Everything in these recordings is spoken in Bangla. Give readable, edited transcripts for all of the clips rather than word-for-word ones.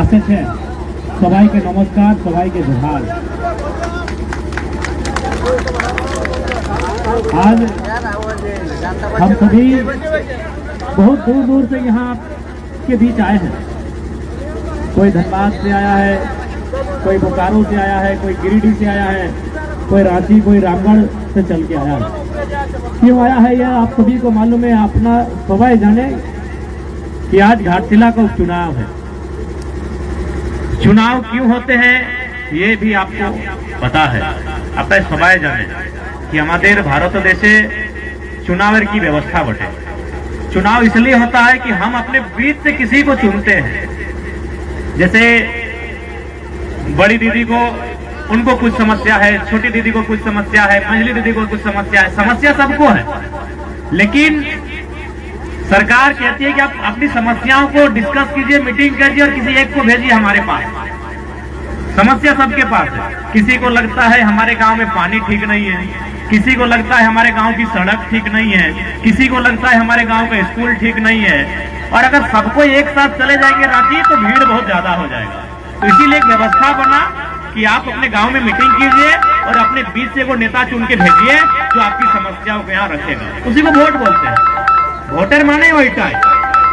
আসেছে সবাইকে নমস্কার, সবাইকে জোহার। आज हम सभी बहुत दूर दूर से यहाँ के बीच आए हैं। कोई धनबाद से आया है, कोई बोकारो से आया है, कोई गिरिडीह से आया है, कोई रांची, कोई रामगढ़ से चल के आया है। क्यों आया है यह आप सभी को मालूम है। अपना सभी जाने कि आज घाटशिला का उपचुनाव है। चुनाव क्यों होते हैं ये भी आपको पता है। अपने सभी जाने कि हमारे भारत देशे चुनाव की व्यवस्था बटे। चुनाव इसलिए होता है कि हम अपने बीच से किसी को चुनते हैं। जैसे बड़ी दीदी को, उनको कुछ समस्या है, छोटी दीदी को कुछ समस्या है, मंझली दीदी को कुछ समस्या है। समस्या सबको है, लेकिन सरकार कहती है कि आप अपनी समस्याओं को डिस्कस कीजिए, मीटिंग कीजिए और किसी एक को भेजिए हमारे पास। समस्या सबके पास है। किसी को लगता है हमारे गांव में पानी ठीक नहीं है, किसी को लगता है हमारे गांव की सड़क ठीक नहीं है, किसी को लगता है हमारे गांव का स्कूल ठीक नहीं है। और अगर सबको एक साथ चले जाएंगे रांची तो भीड़ बहुत ज्यादा हो जाएगा। तो इसीलिए एक व्यवस्था बना कि आप अपने गांव में मीटिंग कीजिए और अपने बीच से वो नेता चुन के भेजिए जो आपकी समस्याओं को यहाँ रखेगा। उसी को वोट बोलते हैं। ভোটের মানে ওইটাই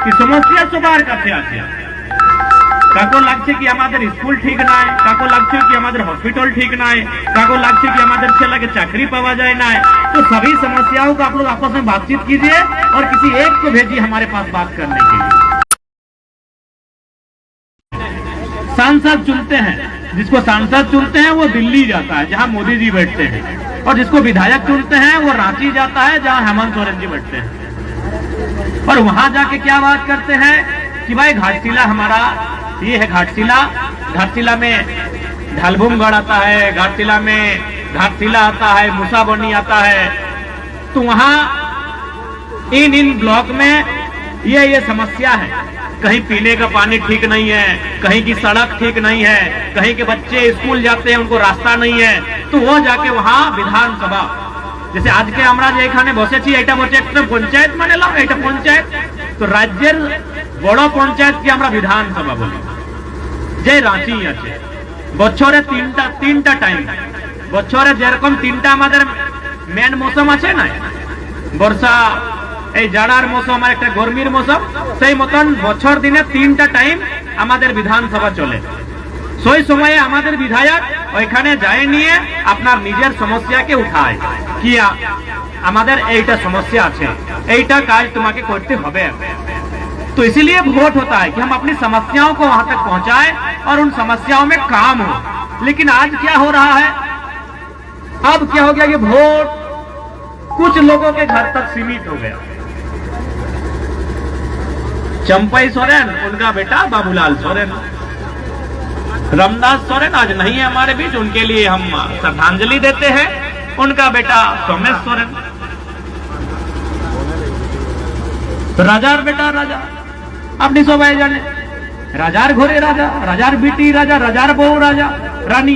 কি সমস্যা সবার কাছে আছে। কাকো লাগছে কি আমাদের স্কুল ঠিক নাই, কাকো লাগছে कि আমাদের हॉस्पिटल ठीक নাই, কাকো লাগছে कि আমাদের ছেলেকে চাকরি পাওয়া যায় না। तो सभी समस्याओं को आप लोग आपस में बातचीत कीजिए और किसी एक को भेजिए हमारे पास बात करने के लिए। सांसद चुनते हैं, जिसको सांसद चुनते हैं वो दिल्ली जाता है जहां मोदी जी बैठते हैं, और जिसको विधायक चुनते हैं वो रांची जाता है जहां हेमंत सोरेन जी बैठते हैं। और वहां जाके क्या बात करते हैं कि भाई घाटशिला हमारा ये है। घाटशिला में ढालभूमगढ़ आता है, घाटशिला आता है, मुसाबनी आता है। तो वहां इन ब्लॉक में ये समस्या है। कहीं पीने का पानी ठीक नहीं है, कहीं की सड़क ठीक नहीं है, कहीं के बच्चे स्कूल जाते हैं उनको रास्ता नहीं है। तो वो जाके वहां विधानसभा, जैसे आज के আমরা যে এখানে বসেছি এটা বলছে একটা পঞ্চায়েত মানে নাও, এটা পঞ্চায়েত। তো রাজ্যের বড় পঞ্চায়েত কি আমরা বিধানসভা বলি। যে রাঁচি আছে বছরে তিনটা টাইম, বছরে যেরকম তিনটা আমাদের মেন মৌসুম আছে না, বর্ষা, এই জাড়ার মৌসুম আর একটা গরমির মৌসুম, সেই মতন বছর দিনে তিনটা টাইম আমাদের বিধানসভা চলে। সেই সময়ে আমাদের বিধায়ক ওইখানে যায় নিয়ে আপনার নিজের সমস্যাকে উঠায় कि আমাদের এইটা সমস্যা আছে, এইটা কাজ তোমাকে করতে হবে। तो इसीलिए वोट होता है कि हम अपनी समस्याओं को वहां तक पहुंचाएं और उन समस्याओं में काम हो। लेकिन आज क्या हो रहा है, अब क्या हो गया कि वोट कुछ लोगों के घर तक सीमित हो गया। चंपई सोरेन, उनका बेटा बाबूलाल सोरेन, रामदास सोरेन आज नहीं है हमारे बीच, उनके लिए हम श्रद्धांजलि देते हैं। उनका बेटा सोमेश सोरेन, तो राजार बेटा राजा, अपनी सबाई जाने राजार घोरे राजा, राजार बेटी राजा, राजार बहू राजा रानी,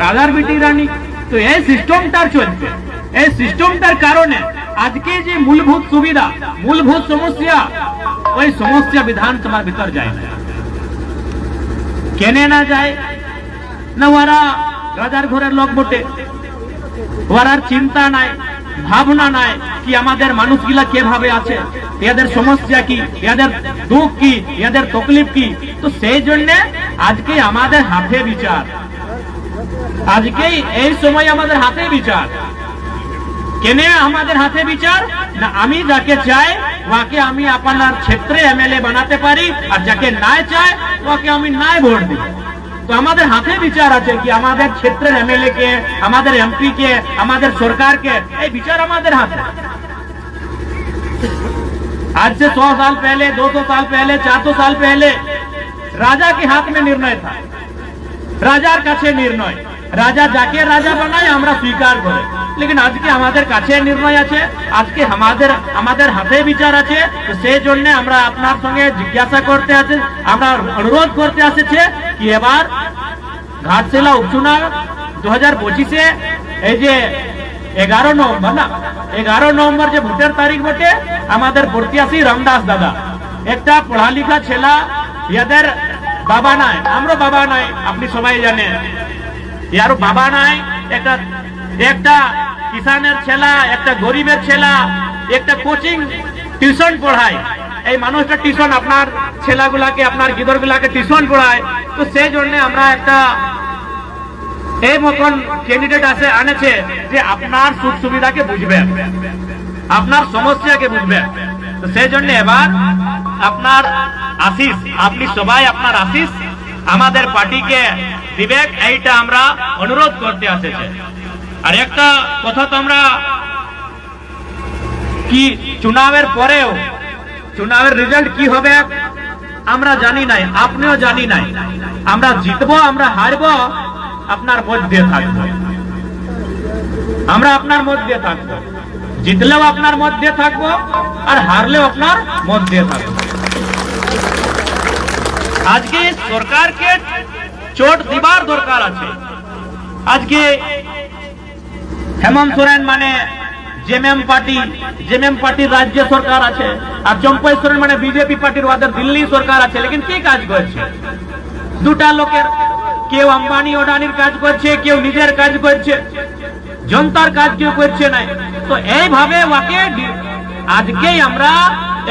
राजार बेटी रानी। तो ये सिस्टमटार चलते, এই সিস্টেমটার কারণে আজকে যে মূলভূত সুবিধা, মূলভূত সমস্যা, ওই সমস্যা বিধানসভার ভিতর যায় না। কেন না যায় না, ওরা রাজার ঘরের লোক বটে, ওরার চিন্তা নাই, ভাবনা নাই কি আমাদের মানুষগুলা কিভাবে আছে, এদের সমস্যা কি, এদের দুঃখ কি, এদের তকলিফ কি। তো সেই জন্য আজকে আমাদের হাতে বিচার, আজকে এই সময় আমাদের হাতে বিচার। কেন আমাদের হাতে বিচার না, আমি যাকে চাই ওকে আমি আপনার ক্ষেত্রে এমএলএ বানাতে পারি, আর যাকে নাই চাই ওকে আমি নাই ভোট দিব। তো আমাদের হাতে বিচার আছে कि আমাদের ক্ষেত্রের এমএলএ কে, আমাদের এমপি কে, আমাদের সরকার কে, এই বিচার আমাদের হাতে। आज से 100 साल पहले, 200 साल पहले, 400 साल पहले राजा के हाथ में निर्णय था, রাজার কাছে নির্ণয়, রাজা যাকে রাজা বানায় আমরা স্বীকার করি। लेकिन आज के আমাদের কাছে নির্ণয় আছে, আজকে আমাদের হাতে বিচার আছে। তো সেই জন্য আমরা আপনার সঙ্গে জিজ্ঞাসা করতে আছে, আমরা অনুরোধ করতে আসছে कि এবার ঘাটশিলা উপচুনাव 2025 এই যে 11 নভেম্বর না, 11 নভেম্বর যে ভোটের তারিখ বটে, আমাদের প্রত্যাশী রামদাস দাদা একটা পড়া লিখা ছেলা, এদের বাবা নাই, আমরা বাবা নাই, আপনি সবাই জানেন ইয়ারও বাবা নাই। একটা একটা কিষানের ছেলা, একটা গরিবের ছেলা, একটা কোচিং টিউশন পড়ায়, এই মানুষটা টিউশন আপনার ছেলেগুলাকে, আপনার গিদরগুলাকে টিউশন পড়ায়। তো সেই জন্য আমরা একটা এই মতন ক্যান্ডিডেট আছে আনেছে যে আপনার সুখ সুবিধাকে বুঝবে, আপনার সমস্যাকে বুঝবে। তো সেই জন্য এবার আপনার আশিস, আপনি সবাই আপনার আশিস আমাদের পার্টিকে দিবেক, এইটা আমরা অনুরোধ করতে আসেছে। আর একটা কথা তো আমরা কি চুনাবের পরেও চুনাবের রেজাল্ট কি হবে আমরা জানি নাই, আপনিও জানি নাই। আমরা জিতবো, আমরা হারবো, আপনার মধ্যে থাকবো, আমরা আপনার মধ্যে থাকবো। জিতলেও আপনার মধ্যে থাকবো, আর হারলেও আপনার মধ্যে থাকবো। আজকে সরকারকে চোট দিবার দরকার আছে। আজকে হেমন্ত সোরেন মানে জেএমএম পার্টির রাজ্য সরকার আছে, আর চম্পই সোরেন মানে বিজেপি পার্টির ওদের দিল্লি সরকার আছে। লেকিন কি কাজ করছে দুটা লোকের? কেউ আম্বানি ওডানির কাজ করছে, কেউ নিজের কাজ করছে, জনতার কাজ কেউ করছে না। তো এইভাবে ওকে আজকেই আমরা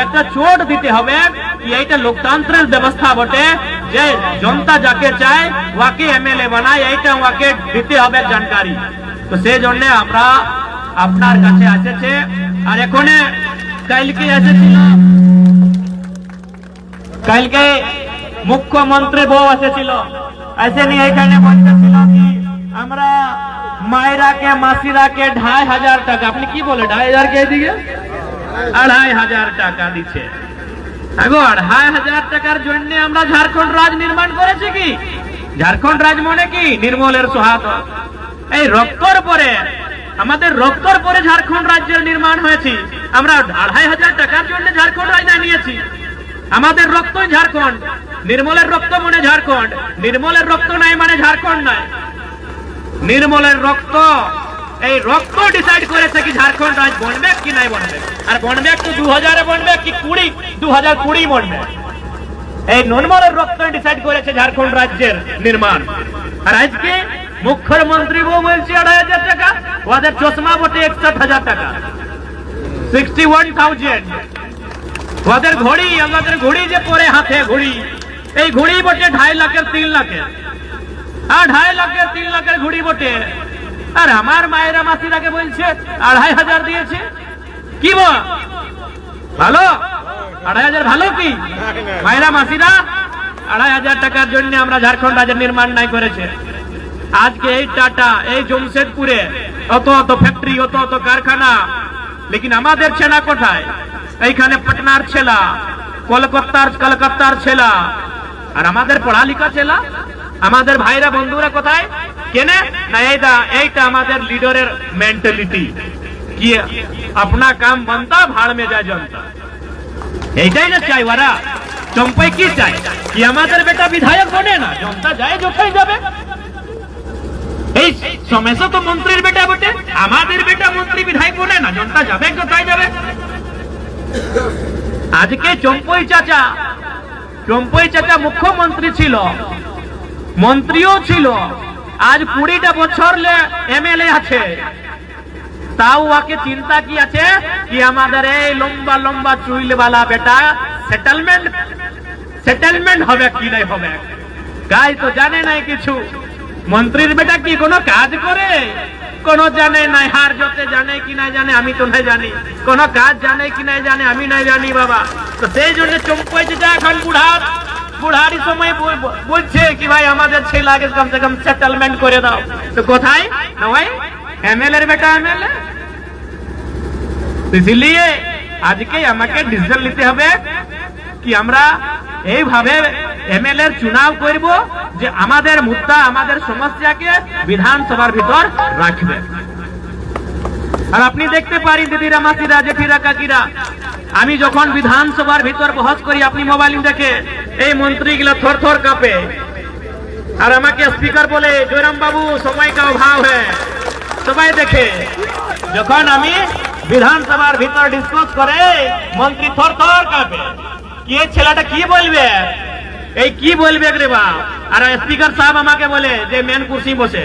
একটা চোট দিতে হবে কি এইটা লোকতান্ত্রিক ব্যবস্থা বটে, যে জনতা যাকে চায় ওকে এমএলএ বানায়, এইটা ওকে দিতে হবে জানকারি। তো সেই জন্য আমরা আপনার কাছে এসেছে। আর এখানে কালকে এসেছিল, কালকে মুখ্যমন্ত্রী বউ এসেছিল, এসে নিয়ে এখানে বলতেছিল কি আমরা মায়েরাকে মাসিরাকে 2500 টাকা, আপনি কি বলে 2500 কে দিকে 2500 টাকা দিচ্ছে। 2500 টাকার জন্য আমরা ঝাড়খণ্ড রাজ নির্মাণ করেছি কি? ঝাড়খণ্ড রাজ মনে কি নির্মলের সহায়ত, এই রক্তর পরে, আমাদের রক্তর পরে ঝাড়খণ্ড রাজ্যের নির্মাণ হয়েছে। আমরা 2500 টাকার জন্য ঝাড়খণ্ড রাজ নিয়েছি। আমাদের রক্তই ঝাড়খণ্ড, নির্মলের রক্ত মানে ঝাড়খণ্ড, নির্মলের রক্ত নাই মানে ঝাড়খণ্ড নাই। নির্মলের রক্ত, এই রক্ত ডিসাইড করেছে কি ঝাড়খণ্ড রাজ বনবে কি নাই বনবে। আর বনবে তো 2000 বনবে কি 2020 বনবে। এই নির্মলের রক্ত ডিসাইড করেছে ঝাড়খণ্ড রাজ্যের নির্মাণ। আর আজকে মুখ্যমন্ত্রী বউ বলছে 2500 টাকা, ওদের চশমা বটে 61,000 টাকা, 61,000। ওদের ঘড়ি, আমাদের ঘড়ি যে পরে হাতে ঘড়ি, এই ঘড়ি বটে 2.5 লাখের 3 লাখের, আর 2.5 লাখের 3 লাখের ঘড়ি বটে। আর আমার মায়েরা মাসিরাকে বলছে 2500 দিয়েছে। কি বল ভালো? 2500 ভালো কি? মায়েরা মাসিরা 2500 টাকার জন্য আমরা ঝাড়খণ্ড রাজ্যের নির্মাণ নাই করেছে। আজকে এই টাটা, এই জমশেদপুরে অত অত ফ্যাক্টরি, অত অত কারখানা, লেকিন আমাদের ছেলা কোথায়? এইখানে পাটনার ছেলা, কলকাতার ছেলা, আর আমাদের পড়ালেখা ছেলা, আমাদের ভাইরা বন্ধুরা কোথায়? কেনে না এইটা আমাদের লিডারের মেন্টালিটি কি अपना काम बनता भाड़ में যায় জনতা। এইটাই না চাই ওরা। চম্পাই কি চাই কি আমাদের বেটা বিধায়ক বনে না, জনতা যায় যোথায় যাবে। এই সমস্যা তো মন্ত্রীর বেটা বটে, আমাদের বেটা মন্ত্রী বিধায়ক বনে না, জনতা যাবে কোথায় যাবে। আজকে চম্পই চাচা মুখ্যমন্ত্রী ছিল, মন্ত্রীও ছিল, আজ 20টা বছর এমএলএ আছে। তাও ওকে চিন্তা কি আছে কি আমাদের এই লম্বা লম্বা চুইলওয়ালা বেটা সেটেলমেন্ট হবে কি নাই হবে, গাই তো জানে নাই কিছু। মন্ত্রীর বেটা কি কোনো কাজ করে? কোনো জানে নাই। হার জতে জানে কি না জানে আমি তো নাই জানি, কোনো কাজ জানে কি নাই জানে আমি নাই জানি বাবা। তো সেই জন্য চম্পাই যেটা এখন বুড়ারি সময় বলছে কি ভাই আমাদের ছেলেকে কমসে কম সেটেলমেন্ট করে দাও। তো কোথায় না ভাই এমএলএ এর বেটা এমএলএ। इसलिए আজকে আমাকে ডিসিশন নিতে হবে কি আমরা এইভাবে এমএলএ এর চুনাव করব যে আমাদের মুদ্দা, আমাদের সমস্যাকে বিধানসভার ভিতর রাখবে। আর আপনি দেখতে পারেন দিদিরা, মাসিরা, জেঠিরা, কাকিরা, আমি যখন বিধানসভার ভিতর বহস করি, আপনি মোবাইল দেখে এই মন্ত্রীগুলো থর থর কাঁপে। আর আমাকে স্পিকার বলে জয়রাম বাবু সময় কা অভাব হ্যায়, সবাই দেখে। যখন আমি বিধানসভার ভিতর ডিসকাস করে মন্ত্রী থর থর কাঁপে, কি ছেলেটা কি বলবে, এই কি বলবে রে বাপ। আর স্পিकर साहब আমাকে বলে যে মেন कुर्सी বসে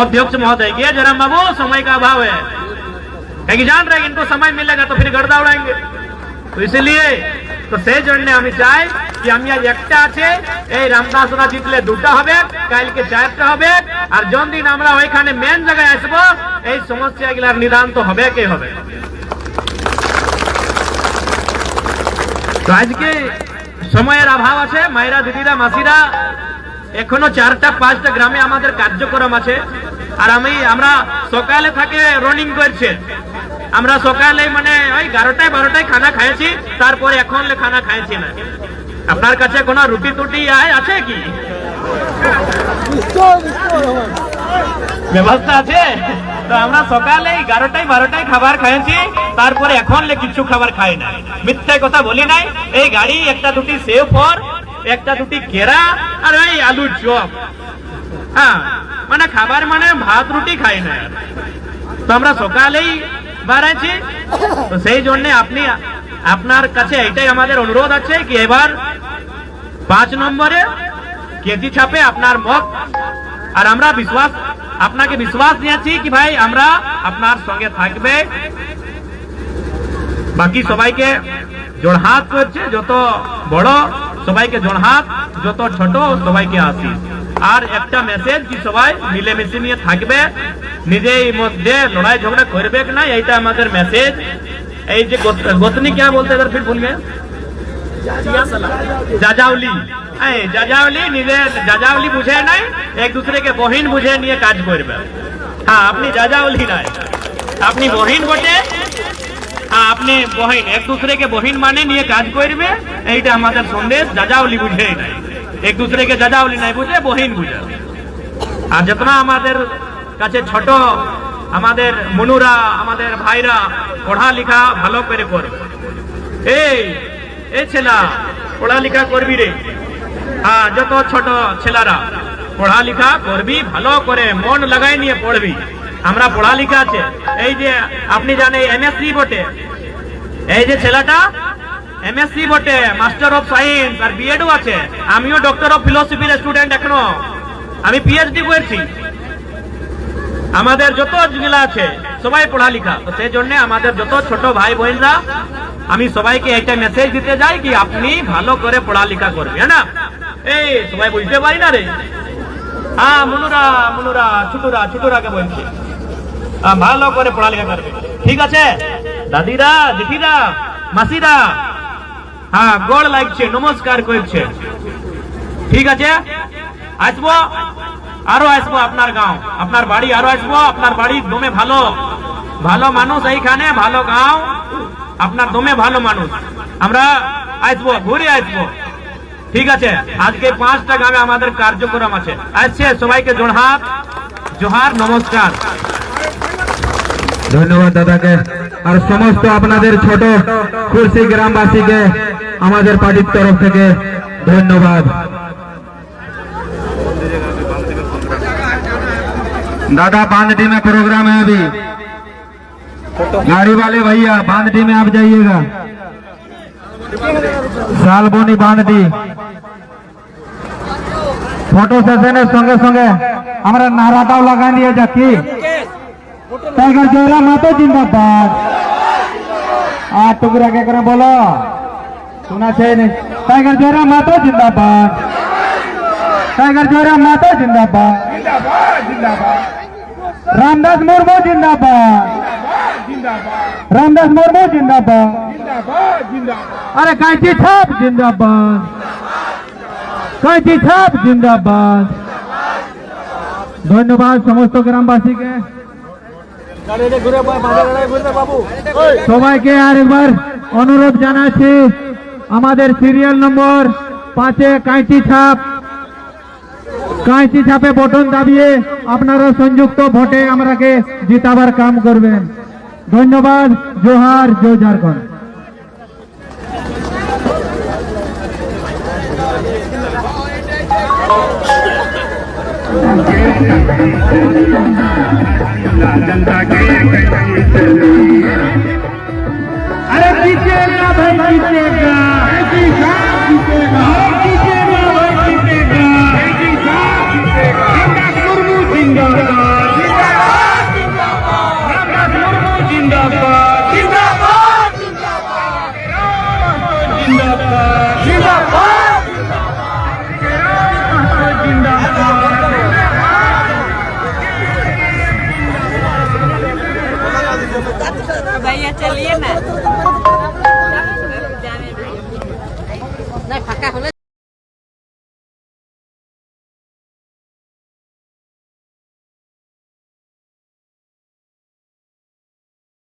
अध्यक्ष महोदय की जयराम बाबू समय का अभाव है, कि जान रहे इनको समय मिलेगा तो फिर गर्दा उड़ाएंगे। तो इसलिए तो সেই জন্য আমি চাই कि আমি আজ একটা আছে এই রামদাসরা জিতলে দুটো হবে, কালকে চারটা হবে, আর যখন দিন আমরা ওইখানে মেন জায়গায় আসবো এই সমস্যাগুলোর নিদান তো হবে কে হবে। তো আজকে সময়ের অভাব আছে, মায়েরা দিদিরা মাসিরা এখনো 4টা 5টা গ্রামে আমাদের কার্যক্রম আছে। আর আমরা সকালে থাকে রানিং করছে, আমরা সকালে মানে ওই 11টায় 12টায় খানা খাইছি, তারপরে এখন খানা খাইছি না। আপনার কাছে কোনো রুটি টুটি আছে কি ব্যবস্থা আছে? তো আমরা সকালে 11টায় 12টায় খাবার খাইছি, তারপরে এখন কিছু খাবার খাই না। মিথ্যা কথা বলি নাই। এই গাড়ি একটা দুটি সেভ ফর, একটা দুটি কেরা আর ওই আলুর চপ, হ্যাঁ মানে খাবার মানে ভাত রুটি খাই না। তো আমরা সকালেই বাড়াইছি। তো সেই জন্য আপনি আপনার কাছে এটাই আমাদের অনুরোধ আছে কি এবার 5 নম্বরে কেজি ছাপে আপনার মত। আর আমরা আপনাকে বিশ্বাস দিয়েছি কি ভাই আমরা আপনার সঙ্গে থাকবে। বাকি সবাইকে জোড়হাত করছে, যত বড় সবাইকে জোড়হাত, যত ছোট সবাইকে আশীষ। আর একটা মেসেজ কি সবাই মিলেমিশে নিয়ে থাকবে, নিজের মধ্যে লড়াই ঝগড়া করবে না, এইটা আমাদের মেসেজ। এই যে গোতনি क्या बोलते हैं फिर भूल गए, जाजावली, जाजावली নিজে जाजावली বুঝে নাই, এক दूसरे বহিন বুঝে নিয়ে কাজ করবে। হ্যাঁ আপনি जाजावली নাই, আপনি বহিন বটে। হ্যাঁ আপনি বহিন, এক दूसरे বহিন মানে নিয়ে কাজ করবে, এইটা আমাদের সন্দেশ। जाजावली বুঝে নাই, এক दूसरे जाजावली নাই বুঝে বহিন বুঝে। আর যতনা আমাদের কাছে ছোট আমাদের মনুরা আমাদের ভাইরা পড়ালেখা ভালো করে করবে। এই ছেলা পড়ালেখা করবি রে, হ্যাঁ যত ছোট ছেলেরা পড়ালেখা করবি, ভালো করে মন লাগাই নিয়ে পড়বি। আমরা পড়ালেখা আছে, এই যে আপনি জানেন এমএসসি বটে, এই যে ছেলেটা এমএসসি বটে, মাস্টার অফ সায়েন্স আর বিএডও আছে। আমিও ডক্টর অফ ফিলোসফির স্টুডেন্ট, এখনো আমি পিএইচডি করছি। আমাদের যত যেগুলা আছে সবাই পড়ালেখা। তো সেই জন্য আমাদের যত ছোট ভাই বোনরা আমি সবাইকে একটা মেসেজ দিতে যাই কি আপনি ভালো করে পড়ালেখা করবে, হ্যাঁ না? এই সবাই বুঝতে পারি না রে, হ্যাঁ মনুরা ছোটরাকে বলছি ভালো করে পড়ালেখা করবে, ঠিক আছে? দাদিরা জেঠিরা মাসিরা হ্যাঁ গোড় লাগছে, নমস্কার করছে, ঠিক আছে? আসবো আরো আসবো আপনার গাঁও, আপনার বাড়ি আরো আসবো। আপনার বাড়ি দমে ভালো ভালো মানুষ, এইখানে ভালো গাঁও, আপনার দমে ভালো মানুষ। আমরা আসবো, ঘুরে আসবো, ঠিক আছে? আজকে 5টা গ্রামে আমাদের কার্যক্রম আছে। আসছে সবাইকে জোড়হাত, জোহার, নমস্কার। ধন্যবাদ দাদাকে আর সমস্ত আপনাদের ছোট খুরশি গ্রামবাসীকে আমাদের পার্টির তরফ থেকে ধন্যবাদ। दादा बांधटी में प्रोग्राम है अभी, गाड़ी वाले भैया बांधटी में आप जाइएगा, सालबोनी बांधटी फोटो सेशনের সঙ্গে সঙ্গে আমরা নারাটাও লাগা নিয়ে যাচ্ছি। টাইগার জয়রাম মাতো জিন্দাবাদ। আর টুকরা কে করে বলো শোনা চাই না, টাইগার জয়রাম মাতো জিন্দাবাদ, টাইগার জয়রাম মাতো জিন্দাবাদ, रामदास मुर्मू जिंदाबाद, रामदास मुर्मू जिंदाबाद, अरे कैंची छाप जिंदाबाद, कैंची छाप जिंदाबाद। धन्यवाद समस्त ग्रामवासी के সবাইকে আর একবার অনুরোধ জানাচ্ছি আমাদের সিরিয়াল নম্বর 5-এ কাঁচি ছাপে বটন দাবিয়ে আপনারা সংযুক্ত ভোটে আমরাকে জিতাবার কাম করবেন। ধন্যবাদ। জোহার, জয় ঝাড়খণ্ড। अरे जीतेगा भाई, जीतेगा, जीतेगा, जीतेगा। ফাঁকা হলে